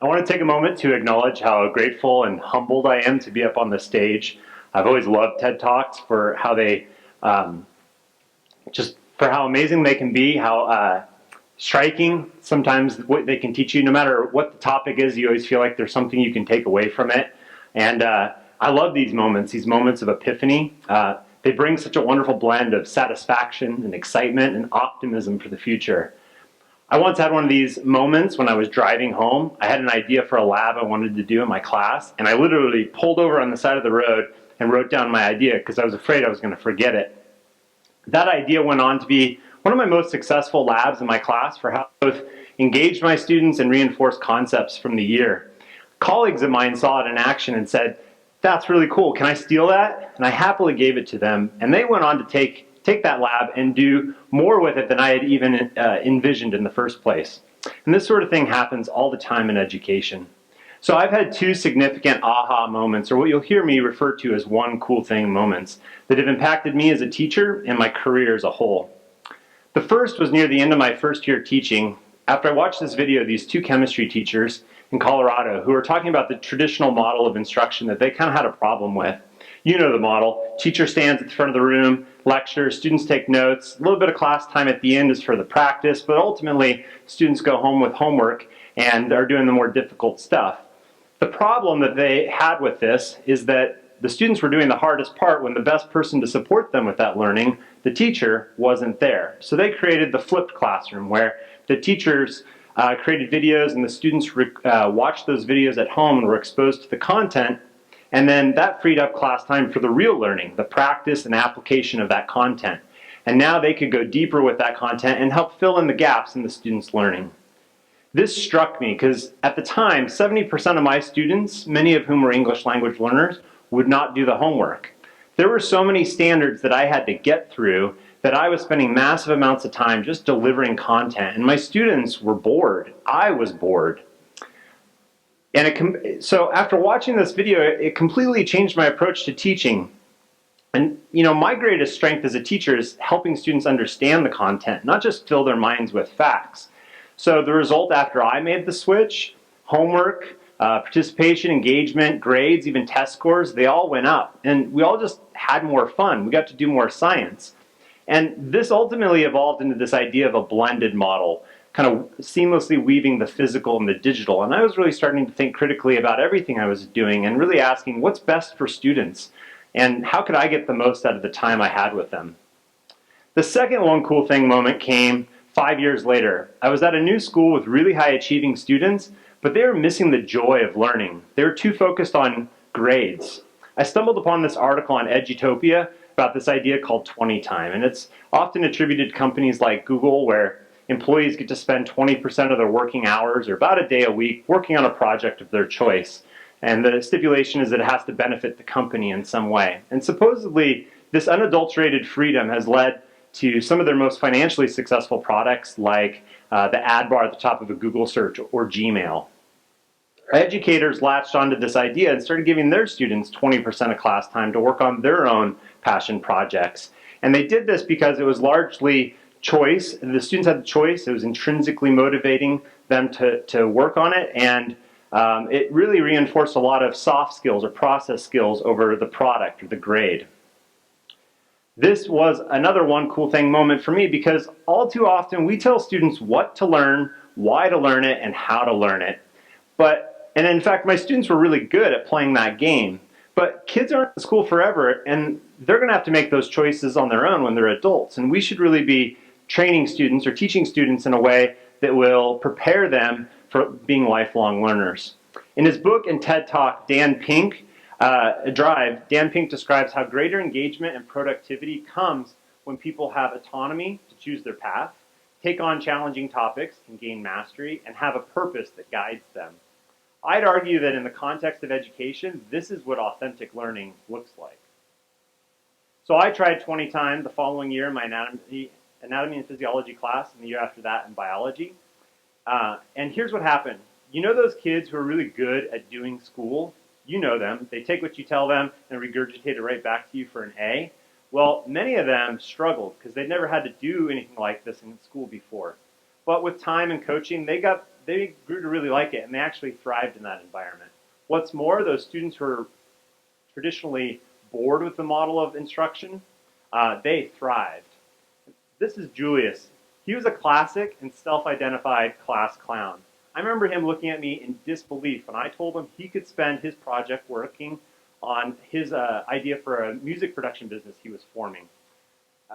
I want to take a moment to acknowledge how grateful and humbled I am to be up on the stage. I've always loved TED Talks for how they, just for how amazing they can be, how striking sometimes what they can teach you. No matter what the topic is, you always feel like there's something you can take away from it. And I love these moments of epiphany. They bring such a wonderful blend of satisfaction and excitement and optimism for the future. I once had one of these moments when I was driving home. I had an idea for a lab I wanted to do in my class, and I literally pulled over on the side of the road and wrote down my idea because I was afraid I was going to forget it. That idea went on to be one of my most successful labs in my class for how I both engaged my students and reinforced concepts from the year. Colleagues of mine saw it in action and said, "That's really cool, can I steal that?" And I happily gave it to them, and they went on to take that lab and do more with it than I had even envisioned in the first place. And this sort of thing happens all the time in education. So I've had two significant aha moments, or what you'll hear me refer to as one cool thing moments, that have impacted me as a teacher and my career as a whole. The first was near the end of my first year teaching, after I watched this video of these two chemistry teachers in Colorado who were talking about the traditional model of instruction that they kind of had a problem with. You know the model. Teacher stands at the front of the room, lectures, students take notes, a little bit of class time at the end is for the practice, but ultimately students go home with homework and are doing the more difficult stuff. The problem that they had with this is that the students were doing the hardest part when the best person to support them with that learning, the teacher, wasn't there. So they created the flipped classroom where the teachers created videos and the students watched those videos at home and were exposed to the content. And then that freed up class time for the real learning, the practice and application of that content. And now they could go deeper with that content and help fill in the gaps in the students' learning. This struck me because at the time, 70% of my students, many of whom were English language learners, would not do the homework. There were so many standards that I had to get through that I was spending massive amounts of time just delivering content. And my students were bored. I was bored. And so after watching this video, it completely changed my approach to teaching. And my greatest strength as a teacher is helping students understand the content, not just fill their minds with facts. So the result after I made the switch, homework, participation, engagement, grades, even test scores, they all went up. And we all just had more fun. We got to do more science. And this ultimately evolved into this idea of a blended model, kind of seamlessly weaving the physical and the digital. And I was really starting to think critically about everything I was doing and really asking what's best for students and how could I get the most out of the time I had with them. The second one cool thing moment came 5 years later. I was at a new school with really high achieving students, but they were missing the joy of learning. They were too focused on grades. I stumbled upon this article on Edutopia about this idea called 20 time, and it's often attributed to companies like Google where employees get to spend 20% of their working hours, or about a day a week, working on a project of their choice. And the stipulation is that it has to benefit the company in some way. And supposedly, this unadulterated freedom has led to some of their most financially successful products, like the ad bar at the top of a Google search or Gmail. Educators latched onto this idea and started giving their students 20% of class time to work on their own passion projects. And they did this because it was largely choice. The students had the choice. It was intrinsically motivating them to work on it, and it really reinforced a lot of soft skills or process skills over the product or the grade. This was another one cool thing moment for me because all too often we tell students what to learn, why to learn it, and how to learn it. And in fact, my students were really good at playing that game. But kids aren't in school forever, and they're going to have to make those choices on their own when they're adults. And we should really be training students or teaching students in a way that will prepare them for being lifelong learners. In his book and TED Talk, Dan Pink describes how greater engagement and productivity comes when people have autonomy to choose their path, take on challenging topics, and gain mastery, and have a purpose that guides them. I'd argue that in the context of education, this is what authentic learning looks like. So I tried 20 times the following year in my anatomy and physiology class, and the year after that in biology. And here's what happened. You know those kids who are really good at doing school? You know them. They take what you tell them and regurgitate it right back to you for an A. Well, many of them struggled because they'd never had to do anything like this in school before. But with time and coaching, they got they grew to really like it, and they actually thrived in that environment. What's more, those students who are traditionally bored with the model of instruction, they thrived. This is Julius. He was a classic and self-identified class clown. I remember him looking at me in disbelief when I told him he could spend his project working on his idea for a music production business he was forming.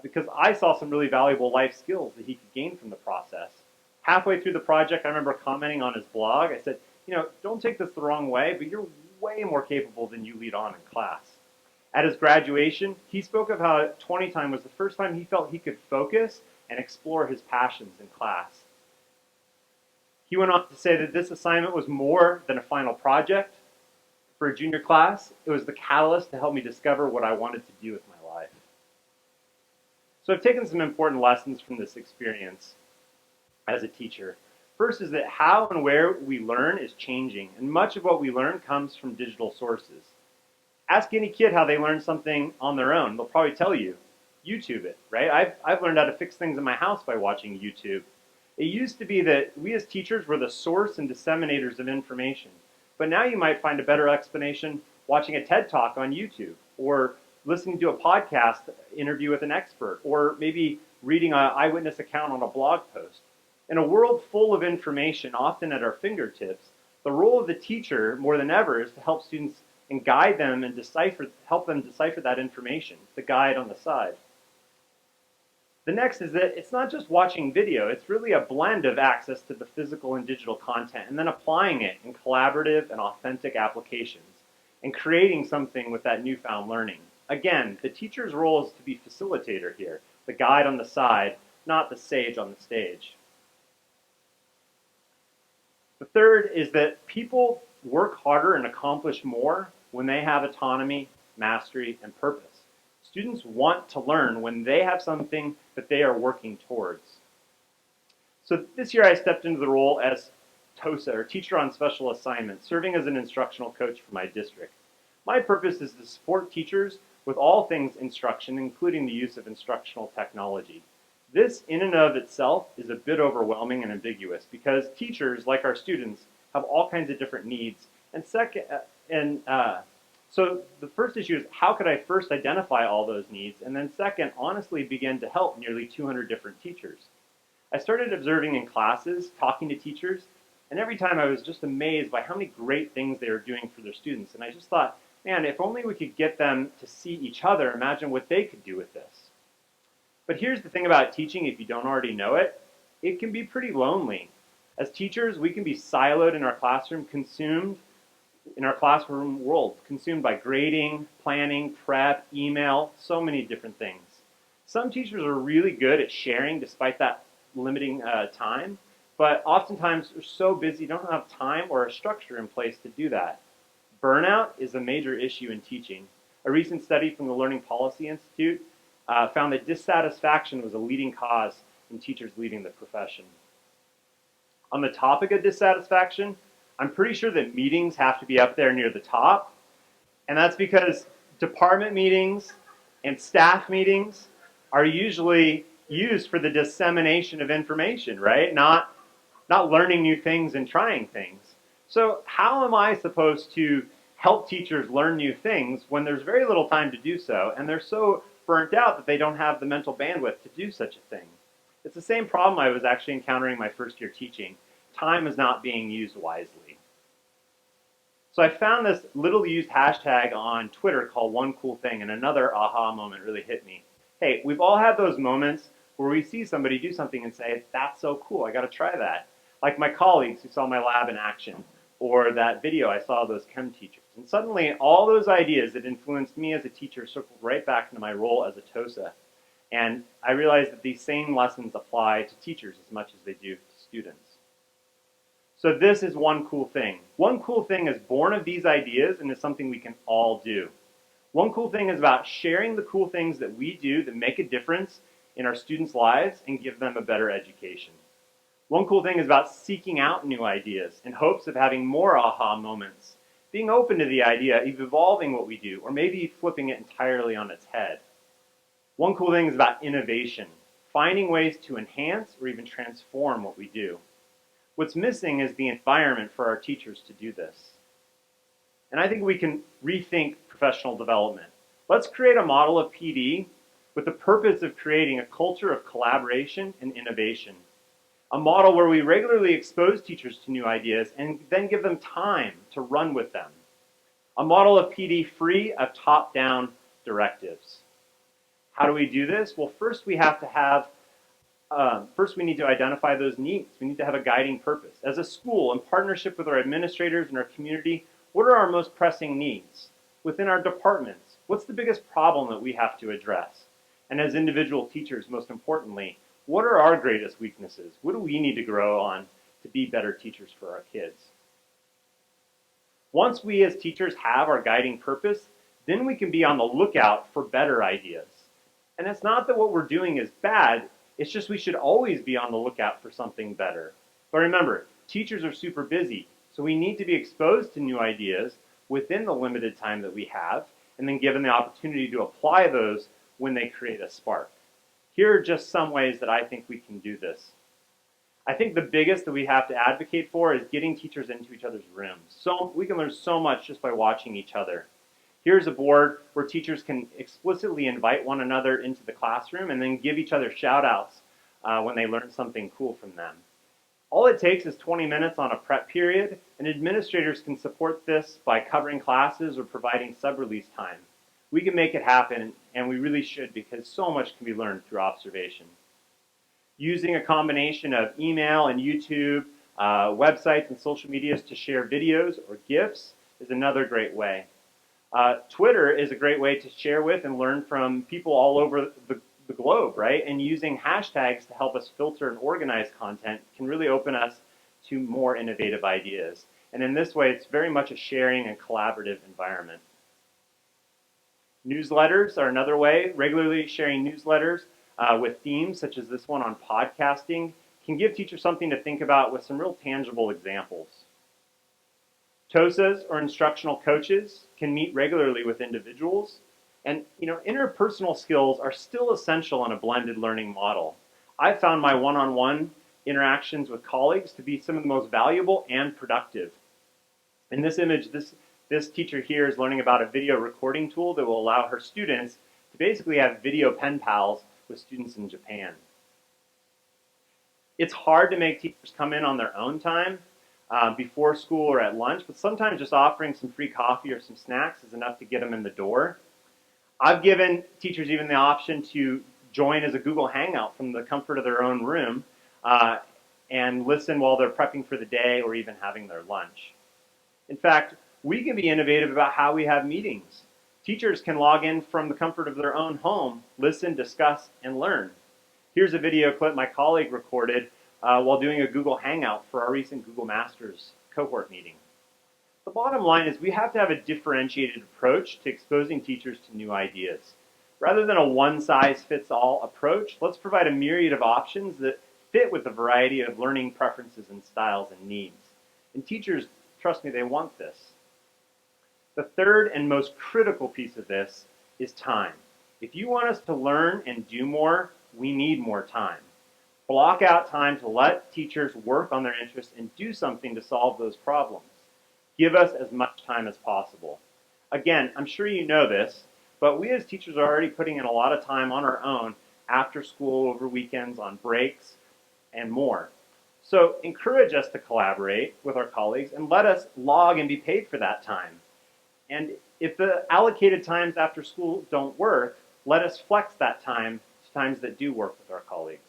Because I saw some really valuable life skills that he could gain from the process. Halfway through the project, I remember commenting on his blog. I said, don't take this the wrong way, but you're way more capable than you lead on in class. At his graduation, he spoke of how 20 time was the first time he felt he could focus and explore his passions in class. He went on to say that this assignment was more than a final project for a junior class. It was the catalyst to help me discover what I wanted to do with my life. So I've taken some important lessons from this experience as a teacher. First is that how and where we learn is changing, and much of what we learn comes from digital sources. Ask any kid how they learn something on their own. They'll probably tell you, YouTube it, right? I've learned how to fix things in my house by watching YouTube. It used to be that we as teachers were the source and disseminators of information. But now you might find a better explanation watching a TED Talk on YouTube, or listening to a podcast interview with an expert, or maybe reading an eyewitness account on a blog post. In a world full of information, often at our fingertips, the role of the teacher, more than ever, is to help students and guide them and help them decipher that information, the guide on the side. The next is that it's not just watching video, it's really a blend of access to the physical and digital content, and then applying it in collaborative and authentic applications, and creating something with that newfound learning. Again, the teacher's role is to be facilitator here, the guide on the side, not the sage on the stage. The third is that people work harder and accomplish more when they have autonomy, mastery, and purpose. Students want to learn when they have something that they are working towards. So this year I stepped into the role as TOSA, or Teacher on Special Assignment, serving as an instructional coach for my district. My purpose is to support teachers with all things instruction, including the use of instructional technology. This, in and of itself, is a bit overwhelming and ambiguous because teachers, like our students, have all kinds of different needs. So the first issue is, how could I first identify all those needs, and then second, honestly begin to help nearly 200 different teachers. I started observing in classes, talking to teachers, and every time I was just amazed by how many great things they were doing for their students. And I just thought, man, if only we could get them to see each other, imagine what they could do with this. But here's the thing about teaching, if you don't already know it, it can be pretty lonely. As teachers, we can be siloed in our classroom, world, consumed by grading, planning, prep, email, so many different things. Some teachers are really good at sharing despite that limiting time, but oftentimes they're so busy, don't have time or a structure in place to do that. Burnout is a major issue in teaching. A recent study from the Learning Policy Institute found that dissatisfaction was a leading cause in teachers leaving the profession. On the topic of dissatisfaction, I'm pretty sure that meetings have to be up there near the top, and that's because department meetings and staff meetings are usually used for the dissemination of information, right? Not learning new things and trying things. So how am I supposed to help teachers learn new things when there's very little time to do so, and they're so burnt out that they don't have the mental bandwidth to do such a thing? It's the same problem I was actually encountering my first year teaching. Time is not being used wisely. So I found this little used hashtag on Twitter called One Cool Thing, and another aha moment really hit me. Hey, we've all had those moments where we see somebody do something and say, that's so cool, I gotta try that. Like my colleagues who saw my lab in action, or that video I saw of those chem teachers. And suddenly all those ideas that influenced me as a teacher circled right back into my role as a TOSA. And I realized that these same lessons apply to teachers as much as they do to students. So this is One Cool Thing. One Cool Thing is born of these ideas and is something we can all do. One Cool Thing is about sharing the cool things that we do that make a difference in our students' lives and give them a better education. One Cool Thing is about seeking out new ideas in hopes of having more aha moments, being open to the idea of evolving what we do, or maybe flipping it entirely on its head. One Cool Thing is about innovation, finding ways to enhance or even transform what we do. What's missing is the environment for our teachers to do this. And I think we can rethink professional development. Let's create a model of PD with the purpose of creating a culture of collaboration and innovation. A model where we regularly expose teachers to new ideas and then give them time to run with them. A model of PD free of top-down directives. How do we do this? Well, first we have to have first, we need to identify those needs. We need to have a guiding purpose. As a school, in partnership with our administrators and our community, what are our most pressing needs? Within our departments, what's the biggest problem that we have to address? And as individual teachers, most importantly, what are our greatest weaknesses? What do we need to grow on to be better teachers for our kids? Once we as teachers have our guiding purpose, then we can be on the lookout for better ideas. And it's not that what we're doing is bad, it's just we should always be on the lookout for something better. But remember, teachers are super busy, so we need to be exposed to new ideas within the limited time that we have, and then given the opportunity to apply those when they create a spark. Here are just some ways that I think we can do this. I think the biggest that we have to advocate for is getting teachers into each other's rooms. So we can learn so much just by watching each other. Here's a board where teachers can explicitly invite one another into the classroom and then give each other shout outs when they learn something cool from them. All it takes is 20 minutes on a prep period, and administrators can support this by covering classes or providing sub-release time. We can make it happen, and we really should, because so much can be learned through observation. Using a combination of email and YouTube, websites and social medias to share videos or GIFs is another great way. Twitter is a great way to share with and learn from people all over the globe, right? And using hashtags to help us filter and organize content can really open us to more innovative ideas. And in this way, it's very much a sharing and collaborative environment. Newsletters are another way. Regularly sharing newsletters with themes such as this one on podcasting can give teachers something to think about with some real tangible examples. TOSAs, or instructional coaches, can meet regularly with individuals, and interpersonal skills are still essential in a blended learning model. I've found my one-on-one interactions with colleagues to be some of the most valuable and productive. In this image, this teacher here is learning about a video recording tool that will allow her students to basically have video pen pals with students in Japan. It's hard to make teachers come in on their own time, before school or at lunch, but sometimes just offering some free coffee or some snacks is enough to get them in the door. I've given teachers even the option to join as a Google Hangout from the comfort of their own room and listen while they're prepping for the day or even having their lunch. In fact, we can be innovative about how we have meetings. Teachers can log in from the comfort of their own home, listen, discuss, and learn. Here's a video clip my colleague recorded while doing a Google Hangout for our recent Google Masters cohort meeting. The bottom line is we have to have a differentiated approach to exposing teachers to new ideas. Rather than a one-size-fits-all approach, let's provide a myriad of options that fit with the variety of learning preferences and styles and needs. And teachers, trust me, they want this. The third and most critical piece of this is time. If you want us to learn and do more, we need more time. Block out time to let teachers work on their interests and do something to solve those problems. Give us as much time as possible. Again, I'm sure you know this, but we as teachers are already putting in a lot of time on our own after school, over weekends, on breaks, and more. So encourage us to collaborate with our colleagues and let us log and be paid for that time. And if the allocated times after school don't work, let us flex that time to times that do work with our colleagues.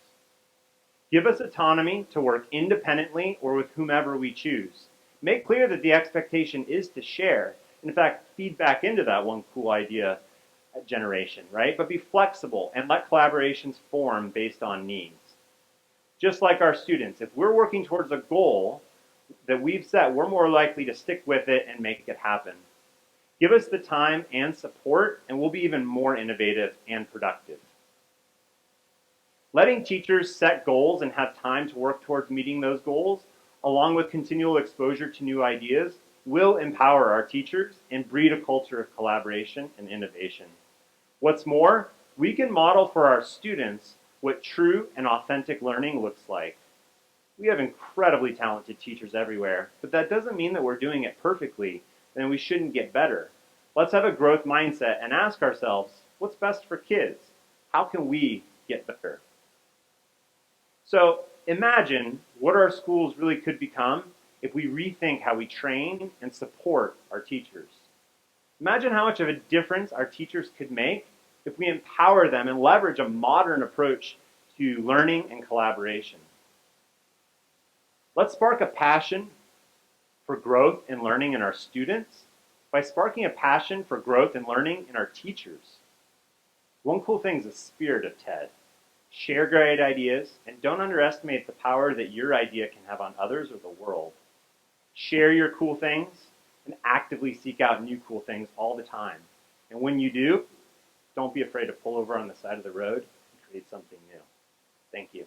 Give us autonomy to work independently or with whomever we choose. Make clear that the expectation is to share. In fact, feed back into that one cool idea generation, right? But be flexible and let collaborations form based on needs. Just like our students, if we're working towards a goal that we've set, we're more likely to stick with it and make it happen. Give us the time and support, and we'll be even more innovative and productive. Letting teachers set goals and have time to work towards meeting those goals, along with continual exposure to new ideas, will empower our teachers and breed a culture of collaboration and innovation. What's more, we can model for our students what true and authentic learning looks like. We have incredibly talented teachers everywhere, but that doesn't mean that we're doing it perfectly, and we shouldn't get better. Let's have a growth mindset and ask ourselves, what's best for kids? How can we get better? So imagine what our schools really could become if we rethink how we train and support our teachers. Imagine how much of a difference our teachers could make if we empower them and leverage a modern approach to learning and collaboration. Let's spark a passion for growth and learning in our students by sparking a passion for growth and learning in our teachers. One cool thing is the spirit of TED. Share great ideas and don't underestimate the power that your idea can have on others or the world. Share your cool things and actively seek out new cool things all the time. And when you do, don't be afraid to pull over on the side of the road and create something new. Thank you.